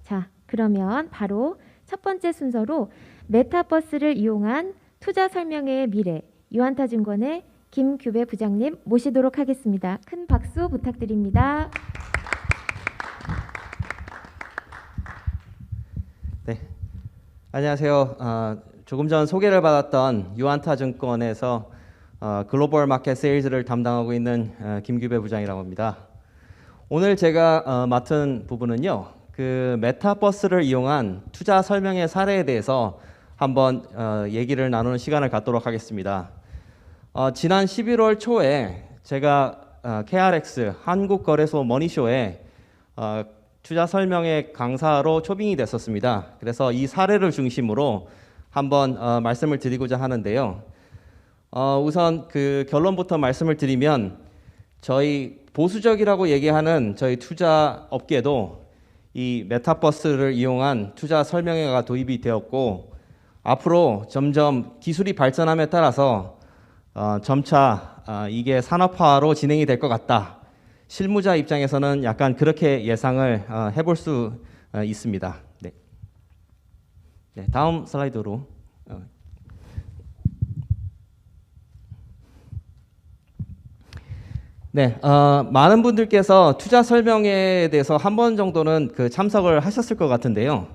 자, 그러면 바로 첫 번째 순서로 메타버스를 이용한 투자 설명회의 미래, 유한타증권의 김규배 부장님 모시도록 하겠습니다. 큰 박수 부탁드립니다. 네, 안녕하세요. 조금 전 소개를 받았던 유한타증권에서 글로벌 마켓 세일즈를 담당하고 있는 김규배 부장이라고 합니다. 오늘 제가 맡은 부분은요, 그 메타버스를 이용한 투자 설명회 사례에 대해서 한번 얘기를 나누는 시간을 갖도록 하겠습니다. 지난 11월 초에 제가 KRX 한국거래소 머니쇼에 투자 설명회 강사로 초빙이 됐었습니다. 그래서 이 사례를 중심으로 한번 말씀을 드리고자 하는데요. 우선 그 결론부터 말씀을 드리면 저희 보수적이라고 얘기하는 저희 투자 업계도 이 메타버스를 이용한 투자 설명회가 도입이 되었고 앞으로 점점 기술이 발전함에 따라서 점차 이게 산업화로 진행이 될 것 같다. 실무자 입장에서는 약간 그렇게 예상을 해볼 수 있습니다. 네. 네, 다음 슬라이드로. 네, 많은 분들께서 투자 설명회에 대해서 한 번 정도는 그 참석을 하셨을 것 같은데요.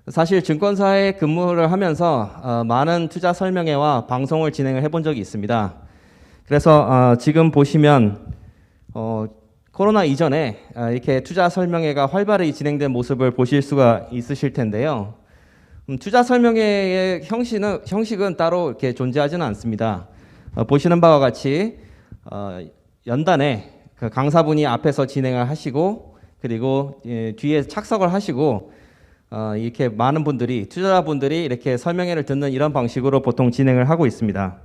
사실 증권사에 근무를 하면서 많은 투자 설명회와 방송을 진행을 해본 적이 있습니다. 그래서 지금 보시면 코로나 이전에 이렇게 투자 설명회가 활발히 진행된 모습을 보실 수가 있으실 텐데요. 투자 설명회의 형식은 따로 이렇게 존재하지는 않습니다. 보시는 바와 같이 연단에 그 강사분이 앞에서 진행을 하시고 그리고 뒤에 착석을 하시고 이렇게 많은 분들이 투자자분들이 이렇게 설명회를 듣는 이런 방식으로 보통 진행을 하고 있습니다.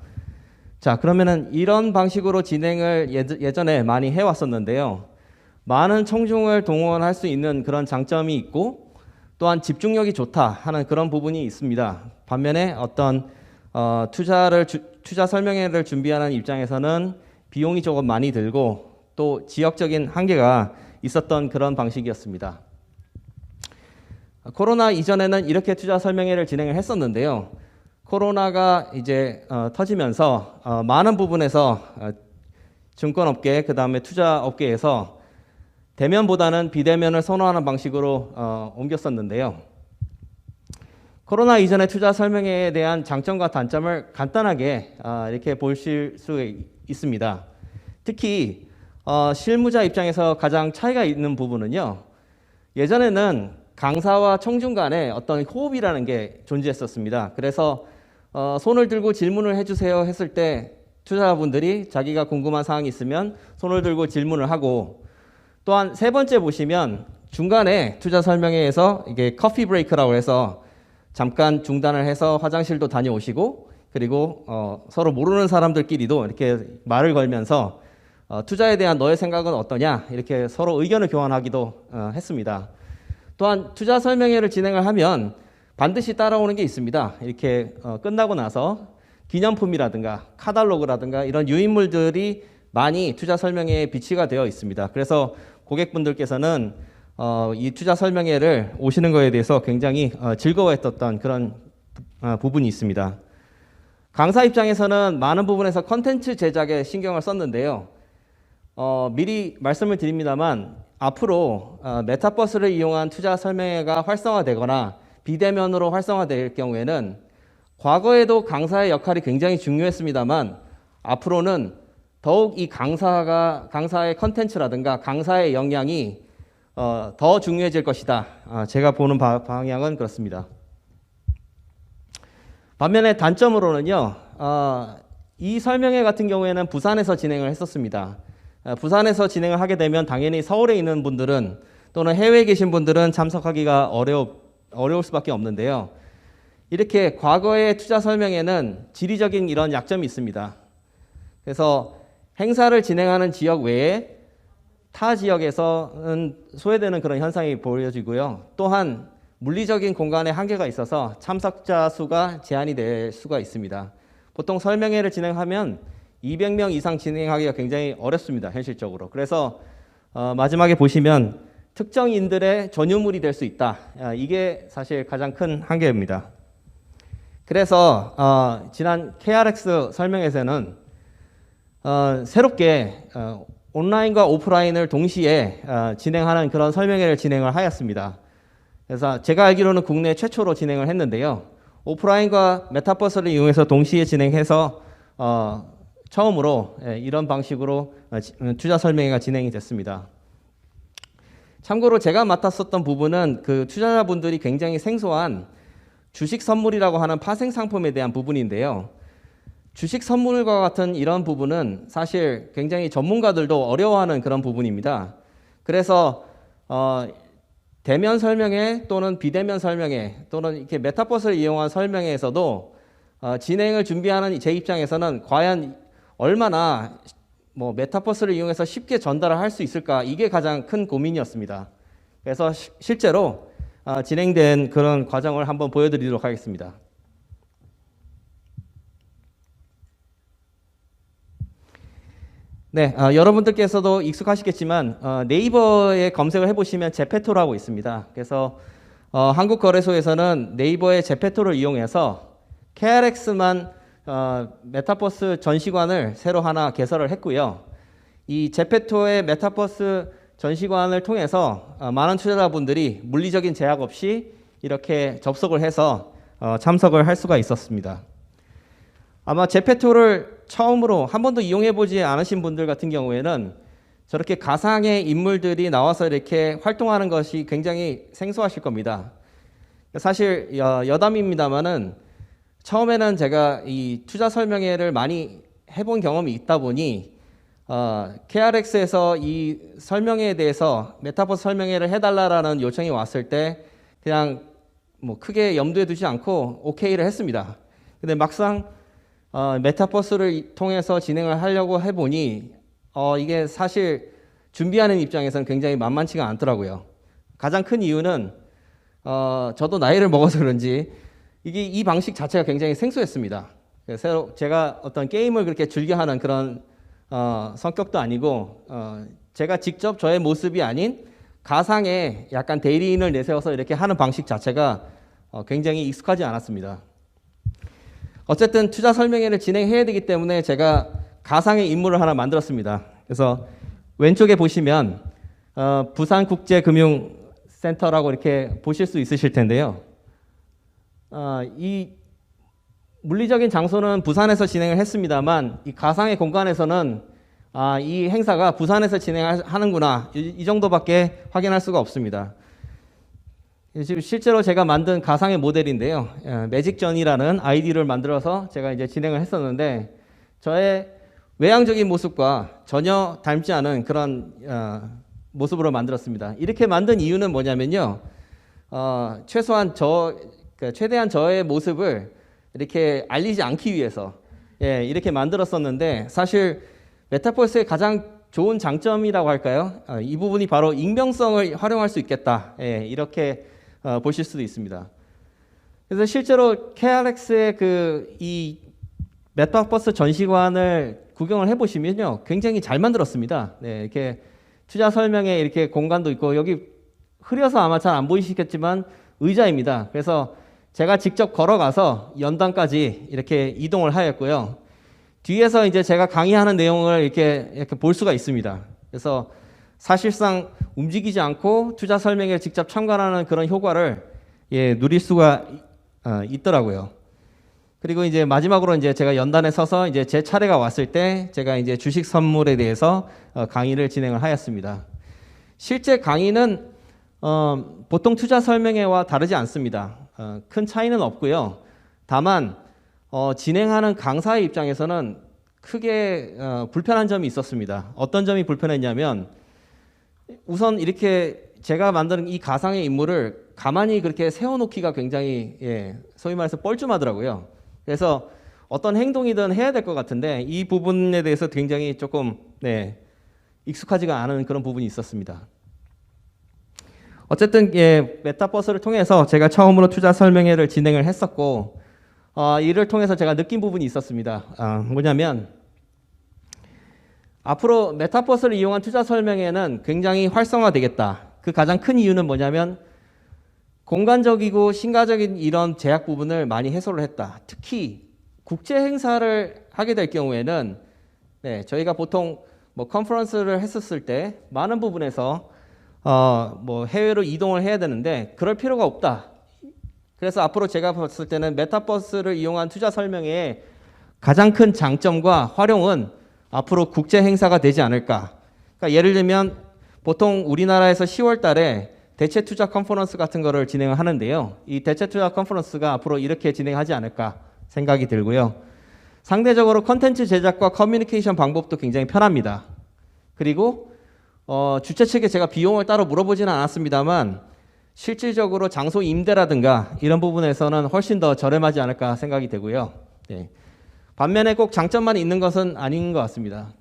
자, 그러면은 이런 방식으로 진행을 예전에 많이 해왔었는데요. 많은 청중을 동원할 수 있는 그런 장점이 있고 또한 집중력이 좋다 하는 그런 부분이 있습니다. 반면에 어떤 투자 설명회를 준비하는 입장에서는 비용이 조금 많이 들고 또 지역적인 한계가 있었던 그런 방식이었습니다. 코로나 이전에는 이렇게 투자 설명회를 진행을 했었는데요. 코로나가 이제 터지면서 많은 부분에서 증권업계 그 다음에 투자업계에서 대면보다는 비대면을 선호하는 방식으로 옮겼었는데요. 코로나 이전의 투자 설명회에 대한 장점과 단점을 간단하게 이렇게 보실 수 있습니다. 특히 실무자 입장에서 가장 차이가 있는 부분은요. 예전에는 강사와 청중 간에 어떤 호흡이라는 게 존재했었습니다. 그래서 손을 들고 질문을 해주세요 했을 때 투자자분들이 자기가 궁금한 사항이 있으면 손을 들고 질문을 하고 또한 세 번째 보시면 중간에 투자 설명회에서 이게 커피 브레이크라고 해서 잠깐 중단을 해서 화장실도 다녀오시고 그리고 서로 모르는 사람들끼리도 이렇게 말을 걸면서 투자에 대한 너의 생각은 어떠냐 이렇게 서로 의견을 교환하기도 했습니다. 또한 투자 설명회를 진행을 하면 반드시 따라오는 게 있습니다. 이렇게 끝나고 나서 기념품이라든가 카탈로그라든가 이런 유인물들이 많이 투자 설명회에 비치가 되어 있습니다. 그래서 고객분들께서는 이 투자 설명회를 오시는 거에 대해서 굉장히 즐거워했던 그런 부분이 있습니다. 강사 입장에서는 많은 부분에서 컨텐츠 제작에 신경을 썼는데요. 미리 말씀을 드립니다만 앞으로 메타버스를 이용한 투자 설명회가 활성화되거나 비대면으로 활성화될 경우에는 과거에도 강사의 역할이 굉장히 중요했습니다만 앞으로는 더욱 이 강사의 컨텐츠라든가 강사의 역량이 더 중요해질 것이다. 제가 보는 방향은 그렇습니다. 반면에 단점으로는요. 이 설명회 같은 경우에는 부산에서 진행을 했었습니다. 부산에서 진행을 하게 되면 당연히 서울에 있는 분들은 또는 해외에 계신 분들은 참석하기가 어려울 수밖에 없는데요. 이렇게 과거의 투자 설명회는 지리적인 이런 약점이 있습니다. 그래서 행사를 진행하는 지역 외에 타 지역에서는 소외되는 그런 현상이 보여지고요. 또한 물리적인 공간에 한계가 있어서 참석자 수가 제한이 될 수가 있습니다. 보통 설명회를 진행하면 200명 이상 진행하기가 굉장히 어렵습니다. 현실적으로. 그래서 마지막에 보시면 특정인들의 전유물이 될 수 있다. 이게 사실 가장 큰 한계입니다. 그래서 지난 KRX 설명에서는 새롭게 온라인과 오프라인을 동시에 진행하는 그런 설명회를 진행을 하였습니다. 그래서 제가 알기로는 국내 최초로 진행을 했는데요. 오프라인과 메타버스를 이용해서 동시에 진행해서 처음으로 이런 방식으로 투자 설명회가 진행이 됐습니다. 참고로 제가 맡았었던 부분은 그 투자자분들이 굉장히 생소한 주식 선물이라고 하는 파생 상품에 대한 부분인데요. 주식 선물과 같은 이런 부분은 사실 굉장히 전문가들도 어려워하는 그런 부분입니다. 그래서 대면 설명회 또는 비대면 설명회 또는 이렇게 메타버스를 이용한 설명회에서도 진행을 준비하는 제 입장에서는 과연 얼마나 메타버스를 이용해서 쉽게 전달을 할 수 있을까, 이게 가장 큰 고민이었습니다. 그래서 실제로 진행된 그런 과정을 한번 보여드리도록 하겠습니다. 네, 여러분들께서도 익숙하시겠지만 네이버에 검색을 해보시면 제페토라고 있습니다. 그래서 한국거래소에서는 네이버의 제페토를 이용해서 KRX만 메타버스 전시관을 새로 하나 개설을 했고요. 이 제페토의 메타버스 전시관을 통해서 많은 투자자분들이 물리적인 제약 없이 이렇게 접속을 해서 참석을 할 수가 있었습니다. 아마 제페토를 처음으로 한 번도 이용해보지 않으신 분들 같은 경우에는 저렇게 가상의 인물들이 나와서 이렇게 활동하는 것이 굉장히 생소하실 겁니다. 사실 여담입니다만은 처음에는 제가 이 투자 설명회를 많이 해본 경험이 있다 보니 KRX에서 이 설명회에 대해서 메타버스 설명회를 해달라라는 요청이 왔을 때 그냥 크게 염두에 두지 않고 오케이를 했습니다. 근데 막상 메타버스를 통해서 진행을 하려고 해보니 이게 사실 준비하는 입장에서는 굉장히 만만치가 않더라고요. 가장 큰 이유는 저도 나이를 먹어서 그런지 이 방식 자체가 굉장히 생소했습니다. 새로 제가 어떤 게임을 그렇게 즐겨하는 그런 성격도 아니고 제가 직접 저의 모습이 아닌 가상의 약간 대리인을 내세워서 이렇게 하는 방식 자체가 굉장히 익숙하지 않았습니다. 어쨌든 투자 설명회를 진행해야 되기 때문에 제가 가상의 인물을 하나 만들었습니다. 그래서 왼쪽에 보시면 부산국제금융센터라고 이렇게 보실 수 있으실 텐데요. 이 물리적인 장소는 부산에서 진행을 했습니다만 이 가상의 공간에서는 이 행사가 부산에서 진행하는구나 이 정도밖에 확인할 수가 없습니다. 지금 실제로 제가 만든 가상의 모델인데요. 매직전이라는 아이디를 만들어서 제가 이제 진행을 했었는데 저의 외향적인 모습과 전혀 닮지 않은 그런 모습으로 만들었습니다. 이렇게 만든 이유는 뭐냐면요. 최대한 저의 모습을 이렇게 알리지 않기 위해서 이렇게 만들었었는데 사실 메타버스의 가장 좋은 장점이라고 할까요? 이 부분이 바로 익명성을 활용할 수 있겠다. 이렇게 보실 수도 있습니다. 그래서 실제로 KRX의 이 메타버스 전시관을 구경을 해보시면요, 굉장히 잘 만들었습니다. 이렇게 투자 설명회 이렇게 공간도 있고 여기 흐려서 아마 잘 안 보이시겠지만 의자입니다. 그래서 제가 직접 걸어가서 연단까지 이렇게 이동을 하였고요. 뒤에서 이제 제가 강의하는 내용을 이렇게 볼 수가 있습니다. 그래서 사실상 움직이지 않고 투자 설명회에 직접 참관하는 그런 효과를 누릴 수가 있더라고요. 그리고 이제 마지막으로 이제 제가 연단에 서서 이제 제 차례가 왔을 때 제가 이제 주식 선물에 대해서 강의를 진행을 하였습니다. 실제 강의는 보통 투자 설명회와 다르지 않습니다. 큰 차이는 없고요. 다만 진행하는 강사의 입장에서는 크게 불편한 점이 있었습니다. 어떤 점이 불편했냐면 우선 이렇게 제가 만드는 이 가상의 인물을 가만히 그렇게 세워놓기가 굉장히 소위 말해서 뻘쭘하더라고요. 그래서 어떤 행동이든 해야 될 것 같은데 이 부분에 대해서 굉장히 조금 익숙하지가 않은 그런 부분이 있었습니다. 어쨌든 메타버스를 통해서 제가 처음으로 투자 설명회를 진행을 했었고 이를 통해서 제가 느낀 부분이 있었습니다. 뭐냐면 앞으로 메타버스를 이용한 투자 설명회는 굉장히 활성화되겠다. 그 가장 큰 이유는 뭐냐면 공간적이고 신가적인 이런 제약 부분을 많이 해소를 했다. 특히 국제 행사를 하게 될 경우에는 저희가 보통 뭐 컨퍼런스를 했었을 때 많은 부분에서 뭐 해외로 이동을 해야 되는데 그럴 필요가 없다. 그래서 앞으로 제가 봤을 때는 메타버스를 이용한 투자 설명회의 가장 큰 장점과 활용은 앞으로 국제 행사가 되지 않을까. 그러니까 예를 들면 보통 우리나라에서 10월 달에 대체 투자 컨퍼런스 같은 거를 진행을 하는데요. 이 대체 투자 컨퍼런스가 앞으로 이렇게 진행하지 않을까 생각이 들고요. 상대적으로 컨텐츠 제작과 커뮤니케이션 방법도 굉장히 편합니다. 그리고 주최 측에 제가 비용을 따로 물어보지는 않았습니다만 실질적으로 장소 임대라든가 이런 부분에서는 훨씬 더 저렴하지 않을까 생각이 되고요. 반면에 꼭 장점만 있는 것은 아닌 것 같습니다.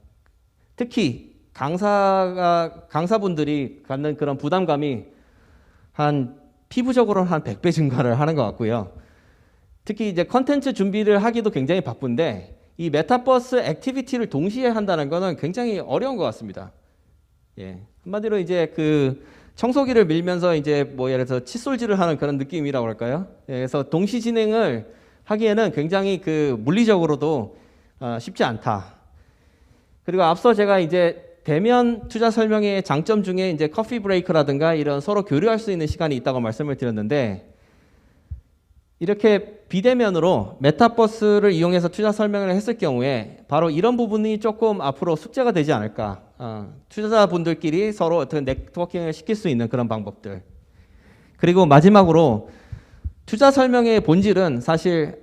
특히 강사분들이 갖는 그런 부담감이 한 피부적으로는 한 100배 증가를 하는 것 같고요. 특히 이제 컨텐츠 준비를 하기도 굉장히 바쁜데 이 메타버스 액티비티를 동시에 한다는 것은 굉장히 어려운 것 같습니다. 한마디로 이제 그 청소기를 밀면서 이제 뭐 예를 들어서 칫솔질을 하는 그런 느낌이라고 할까요? 그래서 동시 진행을 하기에는 굉장히 그 물리적으로도 쉽지 않다. 그리고 앞서 제가 이제 대면 투자 설명회의 장점 중에 이제 커피 브레이크라든가 이런 서로 교류할 수 있는 시간이 있다고 말씀을 드렸는데 이렇게 비대면으로 메타버스를 이용해서 투자 설명을 했을 경우에 바로 이런 부분이 조금 앞으로 숙제가 되지 않을까. 투자자분들끼리 서로 어떻게 네트워킹을 시킬 수 있는 그런 방법들. 그리고 마지막으로 투자 설명회의 본질은 사실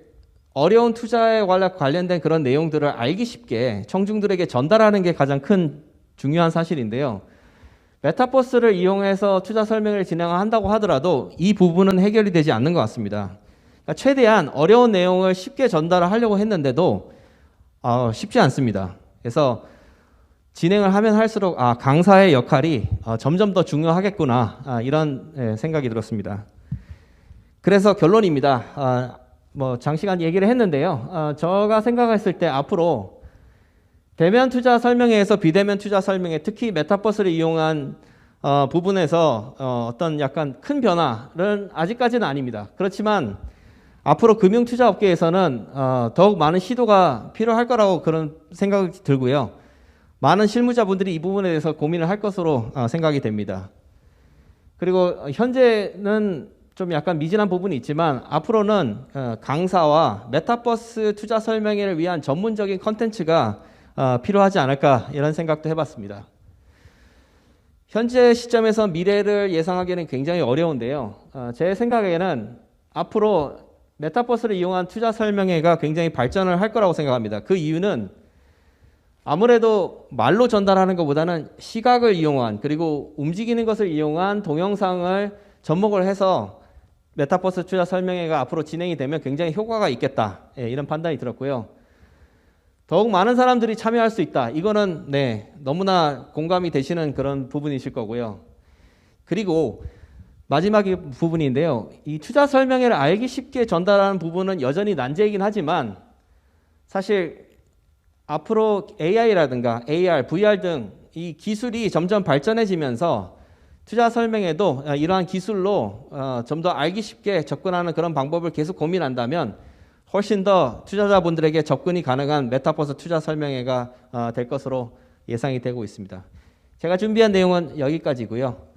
어려운 투자에 관련된 그런 내용들을 알기 쉽게 청중들에게 전달하는 게 가장 큰 중요한 사실인데요. 메타버스를 이용해서 투자 설명을 진행한다고 하더라도 이 부분은 해결이 되지 않는 것 같습니다. 그러니까 최대한 어려운 내용을 쉽게 전달을 하려고 했는데도 쉽지 않습니다. 그래서 진행을 하면 할수록 강사의 역할이 점점 더 중요하겠구나 이런 생각이 들었습니다. 그래서 결론입니다. 뭐 장시간 얘기를 했는데요. 제가 생각했을 때 앞으로 대면 투자 설명회에서 비대면 투자 설명회, 특히 메타버스를 이용한 부분에서 어떤 약간 큰 변화는 아직까지는 아닙니다. 그렇지만 앞으로 금융 투자 업계에서는 더욱 많은 시도가 필요할 거라고 그런 생각이 들고요. 많은 실무자분들이 이 부분에 대해서 고민을 할 것으로 생각이 됩니다. 그리고 현재는 좀 약간 미진한 부분이 있지만 앞으로는 강사와 메타버스 투자 설명회를 위한 전문적인 컨텐츠가 필요하지 않을까 이런 생각도 해봤습니다. 현재 시점에서 미래를 예상하기는 굉장히 어려운데요. 제 생각에는 앞으로 메타버스를 이용한 투자 설명회가 굉장히 발전을 할 거라고 생각합니다. 그 이유는 아무래도 말로 전달하는 것보다는 시각을 이용한 그리고 움직이는 것을 이용한 동영상을 접목을 해서 메타버스 투자 설명회가 앞으로 진행이 되면 굉장히 효과가 있겠다. 이런 판단이 들었고요. 더욱 많은 사람들이 참여할 수 있다. 이거는 너무나 공감이 되시는 그런 부분이실 거고요. 그리고 마지막 부분인데요. 이 투자 설명회를 알기 쉽게 전달하는 부분은 여전히 난제이긴 하지만 사실 앞으로 AI라든가 AR, VR 등 이 기술이 점점 발전해지면서 투자 설명회도 이러한 기술로 좀 더 알기 쉽게 접근하는 그런 방법을 계속 고민한다면 훨씬 더 투자자분들에게 접근이 가능한 메타버스 투자 설명회가 될 것으로 예상이 되고 있습니다. 제가 준비한 내용은 여기까지고요.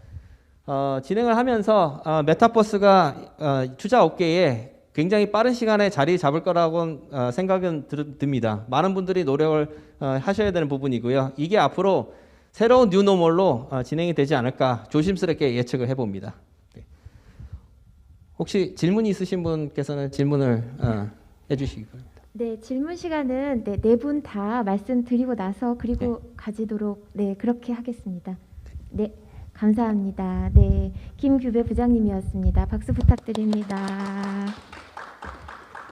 진행을 하면서 메타버스가 투자 업계에 굉장히 빠른 시간에 자리 잡을 거라고 생각은 듭니다. 많은 분들이 노력을 하셔야 되는 부분이고요. 이게 앞으로 새로운 뉴노멀로 진행이 되지 않을까 조심스럽게 예측을 해봅니다. 혹시 질문이 있으신 분께서는 질문을 해주시기 바랍니다. 네, 질문 시간은 네 분 다 말씀드리고 나서 그리고 가지도록 그렇게 하겠습니다. 네, 감사합니다. 네, 김규배 부장님이었습니다. 박수 부탁드립니다.